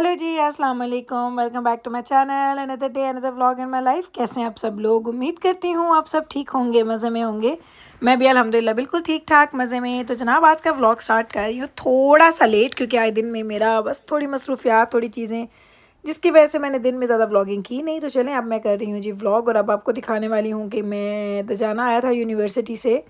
Hello जी, अस्सलाम वालेकुम। Welcome back to my channel. Another day another vlog in my life. कैसे हैं आप सब लोग? उम्मीद करती हूँ आप सब ठीक होंगे, मज़े में होंगे। मैं भी अल्हम्दुलिल्लाह बिल्कुल ठीक ठाक मज़े में। तो जनाब आज का व्लॉग स्टार्ट कर रही हूँ थोड़ा सा लेट, क्योंकि आए दिन में मेरा बस थोड़ी मसरूफियात, थोड़ी चीज़ें जिसकी वजह से मैंने दिन में ज़्यादा व्लॉगिंग की नहीं। तो चलें अब मैं कर रही हूँ जी व्लॉग, और अब आपको दिखाने वाली हूँ कि मैं दजाना आया था यूनिवर्सिटी से,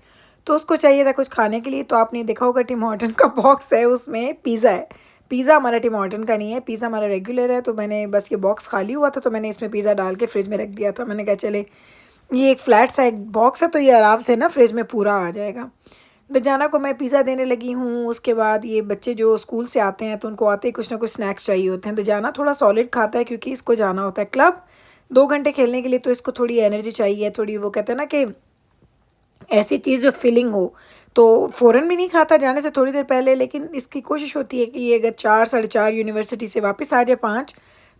तो उसको चाहिए था कुछ खाने के लिए। तो आपने देखा होगा टिम हॉर्टन का बॉक्स है, उसमें पिज़्ज़ा है। पिज़्ज़ा हमारा टिम हॉर्टन का नहीं है, पिज़्ज़ा हमारा रेगुलर है। तो मैंने बस ये बॉक्स खाली हुआ था तो मैंने इसमें पिज़्ज़ा डाल के फ्रिज में रख दिया था। मैंने कहा चले ये एक फ्लैट सा एक बॉक्स है तो ये आराम से ना फ्रिज में पूरा आ जाएगा। दजाना को मैं पिज़्ज़ा देने लगी हूँ। उसके बाद ये बच्चे जो स्कूल से आते हैं तो उनको आते ही कुछ ना कुछ स्नैक्स चाहिए होते हैं। दजाना थोड़ा सॉलिड खाता है क्योंकि इसको जाना होता है क्लब 2 घंटे खेलने के लिए, तो इसको थोड़ी एनर्जी चाहिए, थोड़ी वो कहते हैं ना कि ऐसी चीज़ जो फिलिंग हो। तो फ़ौरन भी नहीं खाता जाने से थोड़ी देर पहले, लेकिन इसकी कोशिश होती है कि ये अगर 4 साढ़े 4 यूनिवर्सिटी से वापस आ जाए 5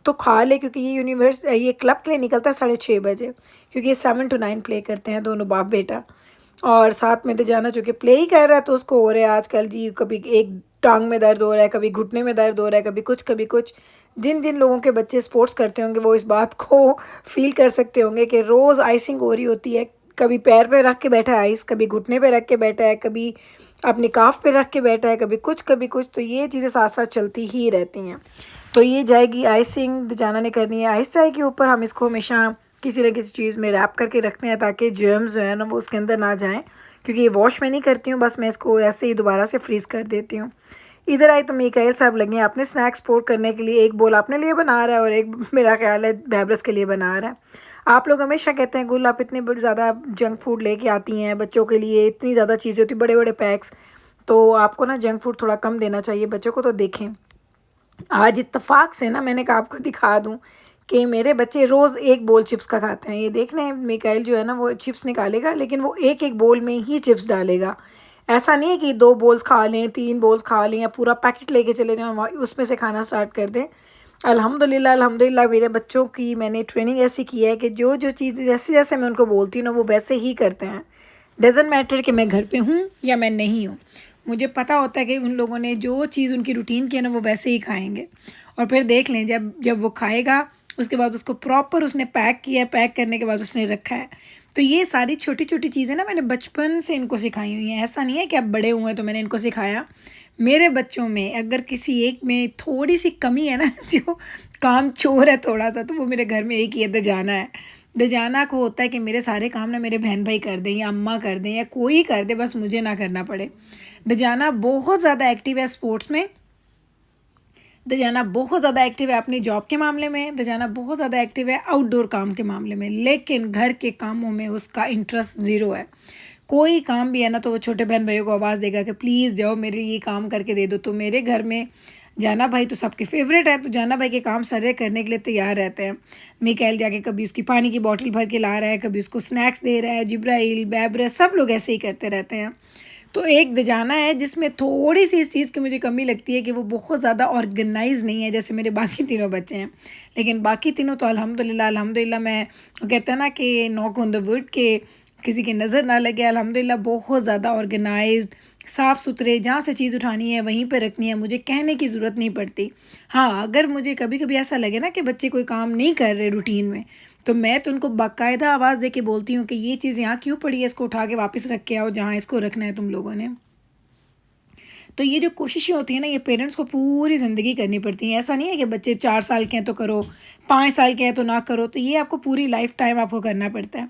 तो खा ले, क्योंकि ये क्लब के लिए निकलता है 6:30 बजे, क्योंकि ये 7 to 9 प्ले करते हैं दोनों बाप बेटा। और साथ में दजाना जो कि प्ले ही कर रहा है तो उसको हो रहा है आजकल जी, कभी एक टांग में दर्द हो रहा है, कभी घुटने में दर्द हो रहा है, कभी कुछ कभी कुछ। जिन जिन लोगों के बच्चे स्पोर्ट्स करते होंगे वो इस बात को फील कर सकते होंगे कि रोज़ आइसिंग हो रही होती है। कभी पैर पे रख के बैठा है आइस, कभी घुटने पे रख के बैठा है, कभी अपने काफ पे रख के बैठा है, कभी कुछ कभी कुछ। तो ये चीज़ें साथ साथ चलती ही रहती हैं। तो ये जाएगी आइसिंग, दजाना ने करनी है आइस जाएगी ऊपर। हम इसको हमेशा किसी न किसी चीज़ में रैप करके रखते हैं ताकि जर्म्स जो है ना वो उसके अंदर ना जाएं, क्योंकि ये वॉश में नहीं करती हूँ, बस मैं इसको ऐसे ही दोबारा से फ्रीज़ कर देती हूँ। इधर आई तो मिकाइल साहब लगे हैं अपने स्नैक्स पोर करने के लिए। एक बोल अपने लिए बना रहा है और एक मेरा ख्याल है बैबरस के लिए बना रहा है। आप लोग हमेशा कहते हैं गुल आप इतने बड़े ज़्यादा जंक फूड लेके आती हैं बच्चों के लिए, इतनी ज़्यादा चीज़ें होती बड़े बड़े पैक्स, तो आपको ना जंक फूड थोड़ा कम देना चाहिए बच्चों को। तो देखें आज इत्तेफाक से ना मैंने कहा आपको दिखा दूं कि मेरे बच्चे रोज़ एक बोल चिप्स का खाते हैं। ये देख रहे हैं मिकाइल जो है ना वो चिप्स निकालेगा, लेकिन वो एक एक बोल में ही चिप्स डालेगा। ऐसा नहीं है कि 2 बोल्स खा लें, 3 बोल्स खा लें या पूरा पैकेट लेके चले जाएं उसमें से खाना स्टार्ट कर दें। अल्हम्दुलिल्लाह अल्हम्दुलिल्लाह मेरे बच्चों की मैंने ट्रेनिंग ऐसी की है कि जो जो चीज़ जैसे जैसे मैं उनको बोलती हूँ ना वो वैसे ही करते हैं। डज़न्ट मैटर कि मैं घर पे हूँ या मैं नहीं हूँ, मुझे पता होता है कि उन लोगों ने जो चीज़ उनकी रूटीन की है ना वो वैसे ही खाएंगे। और फिर देख लें जब जब वो खाएगा उसके बाद उसको प्रॉपर उसने पैक किया है, पैक करने के बाद उसने रखा है। तो ये सारी छोटी छोटी चीज़ें ना मैंने बचपन से इनको सिखाई हुई हैं। ऐसा नहीं है कि अब बड़े हुए हैं तो मैंने इनको सिखाया। मेरे बच्चों में अगर किसी एक में थोड़ी सी कमी है ना जो काम चोर है थोड़ा सा, तो वो मेरे घर में एक ही है, दजाना है। दजाना को होता है कि मेरे सारे काम ना मेरे बहन भाई कर दें या अम्मा कर दें या कोई कर दे, बस मुझे ना करना पड़े। दजाना बहुत ज़्यादा एक्टिव है स्पोर्ट्स में, दजाना बहुत ज़्यादा एक्टिव है अपनी जॉब के मामले में, दजाना बहुत ज़्यादा एक्टिव है आउटडोर काम के मामले में, लेकिन घर के कामों में उसका इंटरेस्ट ज़ीरो है। कोई काम भी है ना तो वो छोटे बहन भाइयों को आवाज़ देगा कि प्लीज़ जाओ मेरे ये काम करके दे दो। तो मेरे घर में जाना भाई तो सबके फेवरेट है, तो जाना भाई के काम सारे करने के लिए तैयार रहते हैं। मिकाइल जाके कभी उसकी पानी की बोतल भर के ला रहा है, कभी उसको स्नैक्स दे रहा है, जिब्राइल बैबरस सब लोग ऐसे ही करते रहते हैं। तो एक दजाना है जिसमें थोड़ी सी इस चीज़ की मुझे कमी लगती है कि वो बहुत ज़्यादा ऑर्गेनाइज नहीं है जैसे मेरे बाकी तीनों बच्चे हैं। लेकिन बाकी तीनों तो अल्हम्दुलिल्लाह अल्हम्दुलिल्लाह, मैं वो कहते हैं ना कि नॉक ऑन द वुड के किसी की नज़र ना लगे, अल्हम्दुलिल्लाह बहुत ज़्यादा ऑर्गेनाइज्ड साफ़ सुथरे, जहाँ से चीज़ उठानी है वहीं पे रखनी है, मुझे कहने की ज़रूरत नहीं पड़ती। हाँ, अगर मुझे कभी कभी ऐसा लगे ना कि बच्चे कोई काम नहीं कर रहे रूटीन में, तो मैं तो उनको बाकायदा आवाज़ दे के बोलती हूँ कि ये चीज़ यहाँ क्यों पड़ी है, इसको उठा के वापस रख के आओ जहाँ इसको रखना है तुम लोगों ने। तो ये जो कोशिशें होती हैं ना ये पेरेंट्स को पूरी ज़िंदगी करनी पड़ती हैं। ऐसा नहीं है कि बच्चे 4 साल के हैं तो करो, 5 साल के हैं तो ना करो, तो ये आपको पूरी लाइफ टाइम आपको करना पड़ता है।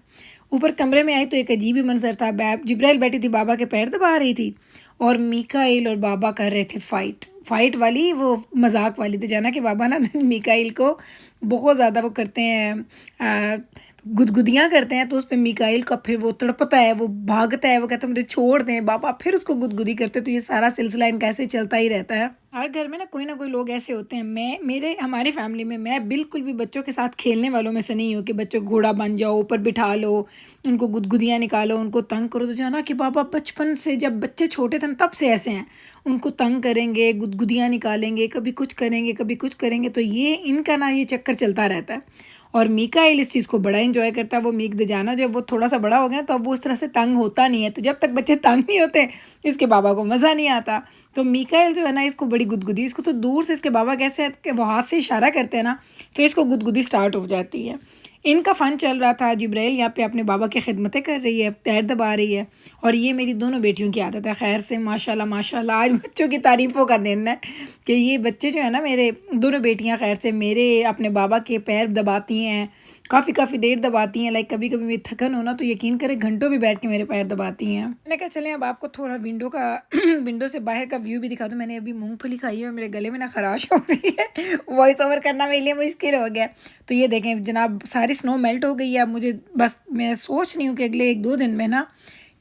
ऊपर कमरे में आई तो एक अजीब ही मंजर था। जिब्राइल बैठी थी बाबा के पैर दबा रही थी और मीकाइल और बाबा कर रहे थे फाइट वाली, वो मजाक वाली। तो जाना कि बाबा ना मीकाइल को बहुत ज़्यादा वो करते हैं, गुदगुदियाँ करते हैं, तो उस पे मिकाइल का फिर वो तड़पता है, वो भागता है, वो कहता है मुझे छोड़ दें बाबा, फिर उसको गुदगुदी करते। तो ये सारा सिलसिला इनका ऐसे चलता ही रहता है। हर घर में ना कोई लोग ऐसे होते हैं। हमारी फैमिली में मैं बिल्कुल भी बच्चों के साथ खेलने वालों में से नहीं हूँ कि बच्चों घोड़ा बन जाओ, ऊपर बिठा लो, उनको गुदगुदियाँ निकालो, उनको तंग करो। तो जाना कि बाबा बचपन से जब बच्चे छोटे थे तब से ऐसे हैं, उनको तंग करेंगे, गुदगुदियाँ निकालेंगे, कभी कुछ करेंगे कभी कुछ करेंगे। तो ये इनका ना ये चक्कर चलता रहता है। और मीकाइल इस चीज़ को बड़ा इंजॉय करता है। वो मीक दजाना जब वो थोड़ा सा बड़ा हो गया ना तो अब वो उस तरह से तंग होता नहीं है। तो जब तक बच्चे तंग नहीं होते इसके बाबा को मज़ा नहीं आता। तो मीकाइल जो है ना इसको बड़ी गुदगुदी, इसको तो दूर से इसके बाबा कैसे कि वो हाथ से इशारा करते हैं ना तो इसको गुदगुदी स्टार्ट हो जाती है। इनका फ़न चल रहा था। जिब्राइल यहाँ पे अपने बाबा की खिदमतें कर रही है, पैर दबा रही है। और ये मेरी दोनों बेटियों की आदत है खैर से, माशाल्लाह माशाल्लाह। आज बच्चों की तारीफ़ों का दिन है कि ये बच्चे जो है ना मेरे दोनों बेटियां खैर से मेरे अपने बाबा के पैर दबाती हैं, काफ़ी देर दबाती हैं। लाइक कभी कभी मेरी थकन हो ना तो यकीन करें घंटों भी बैठ के मेरे पैर दबाती हैं। मैंने कहा चलें अब आपको थोड़ा विंडो से बाहर का व्यू भी दिखा दूँ। मैंने अभी मूंगफली खाई है और मेरे गले में ना खराश हो रही है, वॉइस ओवर करना मेरे लिए मुश्किल हो गया। तो ये देखें जनाब सारी स्नो मेल्ट हो गई है। अब मुझे बस मैं सोच रही हूँ कि अगले 1-2 दिन में ना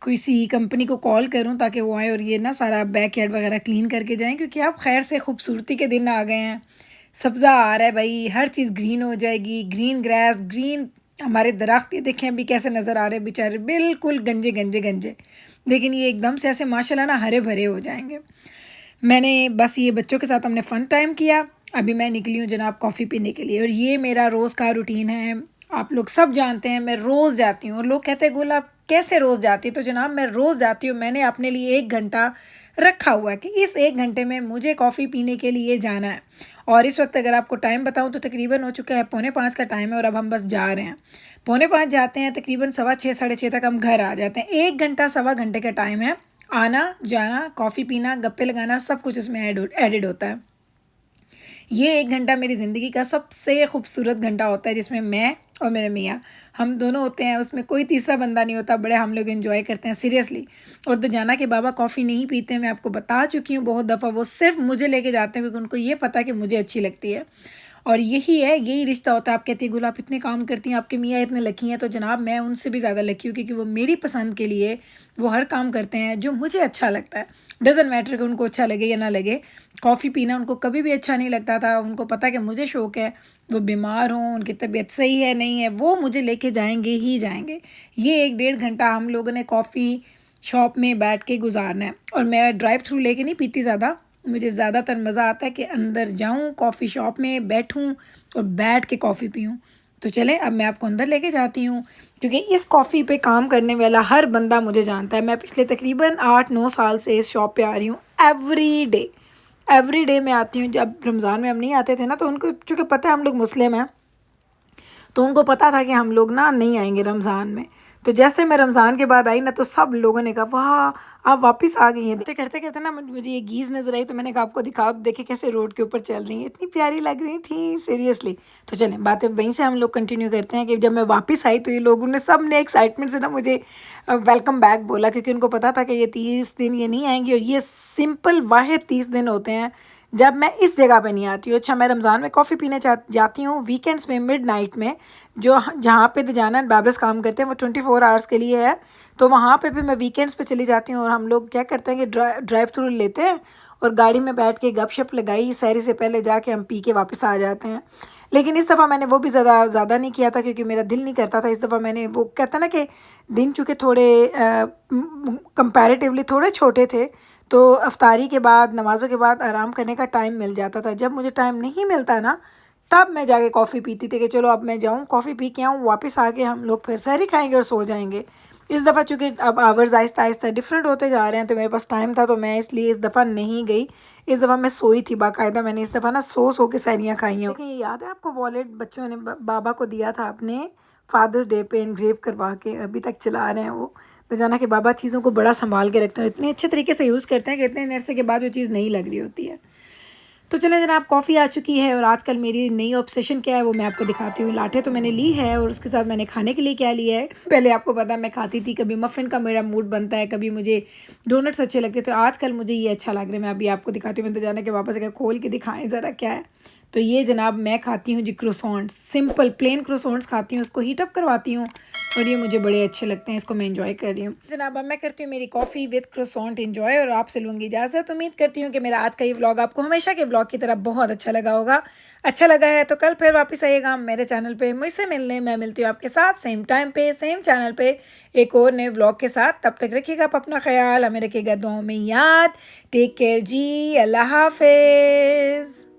किसी कंपनी को कॉल करूं ताकि वो आए और ये ना सारा बैकयार्ड वगैरह क्लीन करके जाएं, क्योंकि अब खैर से खूबसूरती के दिन आ गए हैं। सब्ज़ा आ रहा है भाई, हर चीज़ ग्रीन हो जाएगी, ग्रीन ग्रास, ग्रीन हमारे दरख्त ये देखें अभी कैसे नज़र आ रहे हैं बेचारे, बिल्कुल गंजे, लेकिन ये एकदम से ऐसे माशाल्लाह ना हरे भरे हो जाएंगे। मैंने बस ये बच्चों के साथ हमने फ़न टाइम किया। अभी मैं निकली हूँ जनाब कॉफ़ी पीने के लिए और ये मेरा रोज़ का रूटीन है। आप लोग सब जानते हैं मैं रोज़ जाती हूँ। और लोग कहते हैं गोला कैसे रोज़ जाती है? तो जनाब मैं रोज़ जाती हूँ। मैंने अपने लिए 1 घंटा रखा हुआ है कि इस 1 घंटे में मुझे कॉफ़ी पीने के लिए जाना है। और इस वक्त अगर आपको टाइम बताऊँ तो तकरीबन हो चुका है 4:45 का टाइम है और अब हम बस जा रहे हैं। 4:45 जाते हैं, तकरीबन 6:15 साढ़े 6 तक हम घर आ जाते हैं। 1 घंटा सवा घंटे का टाइम है, आना जाना, कॉफ़ी पीना, गप्पे लगाना, सब कुछ उसमें एडिड होता है। ये 1 घंटा मेरी ज़िंदगी का सबसे खूबसूरत घंटा होता है जिसमें मैं और मेरे मियाँ हम दोनों होते हैं, उसमें कोई तीसरा बंदा नहीं होता। बड़े हम लोग एंजॉय करते हैं सीरियसली। और दजाना के बाबा कॉफ़ी नहीं पीते, मैं आपको बता चुकी हूँ बहुत दफ़ा। वो सिर्फ मुझे लेके जाते हैं क्योंकि उनको ये पता है कि मुझे अच्छी लगती है। और यही रिश्ता होता है। आप कहती हैं गुल आप इतने काम करती हैं, आपके मियाँ इतने लकी हैं, तो जनाब मैं उनसे भी ज़्यादा लकी हूँ क्योंकि वो मेरी पसंद के लिए वो हर काम करते हैं जो मुझे अच्छा लगता है। डज़न्ट मैटर कि उनको अच्छा लगे या ना लगे। कॉफ़ी पीना उनको कभी भी अच्छा नहीं लगता था। उनको पता है कि मुझे शौक़ है, वो बीमार हों, उनकी तबीयत सही है नहीं है, वो मुझे लेके जाएंगे ही जाएंगे। ये 1-1.5 घंटा हम लोगों ने कॉफ़ी शॉप में बैठ के गुजारना है। और मैं ड्राइव थ्रू लेके नहीं पीती ज़्यादा, मुझे ज़्यादातर मज़ा आता है कि अंदर जाऊं, कॉफ़ी शॉप में बैठूं और बैठ के कॉफ़ी पीऊं। तो चलें अब मैं आपको अंदर लेके जाती हूं क्योंकि इस कॉफ़ी पे काम करने वाला हर बंदा मुझे जानता है। मैं पिछले तकरीबन 8-9 साल से इस शॉप पे आ रही हूँ। एवरी डे मैं आती हूँ। जब रमज़ान में हम नहीं आते थे ना तो उनको चूँकि पता है हम लोग मुस्लिम हैं तो उनको पता था कि हम लोग ना नहीं आएंगे रमज़ान में। तो जैसे मैं रमज़ान के बाद आई ना तो सब लोगों ने कहा वाह आप वापस आ गई हैं। करते करते ना मुझे ये गीज़ नज़र आई तो मैंने कहा आपको दिखाओ, देखे कैसे रोड के ऊपर चल रही हैं, इतनी प्यारी लग रही थी सीरियसली। तो चलें बातें वहीं से हम लोग कंटिन्यू करते हैं कि जब मैं वापस आई तो ये लोगों ने सब ने एक्साइटमेंट से ना मुझे वेलकम बैक बोला क्योंकि उनको पता था कि ये 30 दिन ये नहीं आएंगी। और ये सिंपल वाहिद 30 दिन होते हैं जब मैं इस जगह पे नहीं आती हूँ। अच्छा मैं रमज़ान में कॉफ़ी पीने जाती हूँ वीकेंड्स में मिडनाइट में, जो जहाँ पे दजाना एंड बाबरस काम करते हैं वो 24 आवर्स के लिए है। तो वहाँ पे भी मैं वीकेंड्स पे चली जाती हूँ और हम लोग क्या करते हैं कि ड्राइव थ्रू लेते हैं और गाड़ी में बैठ के गपशप लगाई, सहरी से पहले जाके हम पी के वापस आ जाते हैं। लेकिन इस दफ़ा मैंने वो भी ज़्यादा नहीं किया था क्योंकि मेरा दिल नहीं करता था। इस दफ़ा मैंने वो कहता ना कि दिन चूँकि थोड़े कंपैरेटिवली थोड़े छोटे थे तो अफ्तारी के बाद नमाज़ों के बाद आराम करने का टाइम मिल जाता था। जब मुझे टाइम नहीं मिलता ना तब मैं जाके कॉफ़ी पीती थी कि चलो अब मैं जाऊँ कॉफ़ी पी के आऊँ, वापस आके हम लोग फिर सहरी खाएंगे और सो जाएंगे। इस दफ़ा चूँकि अब आवर्स आहिस्ता आहिस्ता डिफरेंट होते जा रहे हैं तो मेरे पास टाइम था तो मैं इसलिए इस दफ़ा नहीं गई। इस दफ़ा मैं सोई थी बाकायदा। मैंने इस दफ़ा ना सो के सहरियाँ खाई हैं। लेकिन ये याद है आपको वॉलेट बच्चों ने बाबा को दिया था अपने फादर्स डे पे इनग्रेव करवा के, अभी तक चला रहे हैं वो। तो जाना कि बाबा चीज़ों को बड़ा संभाल के रखते हैं, इतने अच्छे तरीके से यूज़ करते हैं कि इतने अरसे के बाद वो चीज़ नहीं लग रही होती है। तो चलें जनाब कॉफ़ी आ चुकी है और आजकल मेरी नई ऑब्सेशन क्या है वो मैं आपको दिखाती हूँ। लाटे तो मैंने ली है और उसके साथ मैंने खाने के लिए क्या लिया है। पहले आपको पता मैं खाती थी, कभी मफ़िन का मेरा मूड बनता है, कभी मुझे डोनट्स अच्छे लगते, तो आजकल मुझे ये अच्छा लग रहा है। मैं अभी आपको दिखाती हूँ। मैं तो जाने के वापस अगर खोल के दिखाएं ज़रा क्या है। तो ये जनाब मैं खाती हूँ जी क्रोसॉन्ट्स, सिंपल प्लेन क्रोसॉन्ट्स खाती हूँ, उसको हीट अप करवाती हूँ और ये मुझे बड़े अच्छे लगते हैं, इसको मैं एंजॉय कर रही हूँ। जनाब अब मैं करती हूँ मेरी कॉफ़ी विद क्रोसॉन्ट एंजॉय और आपसे लूँगी इजाज़त। उम्मीद करती हूँ कि मेरा आज का ये व्लॉग आपको हमेशा के व्लॉग की तरह बहुत अच्छा लगा होगा। अच्छा लगा है तो कल फिर वापस आइएगा मेरे चैनल पे मुझसे मिलने। मैं मिलती हूँ आपके साथ सेम टाइम पे सेम चैनल पे एक और नए व्लॉग के साथ। तब तक रखिएगा आप अपना ख्याल, हमें रखिएगा दुआओं में याद। टेक केयर जी, अल्लाह हाफिज़।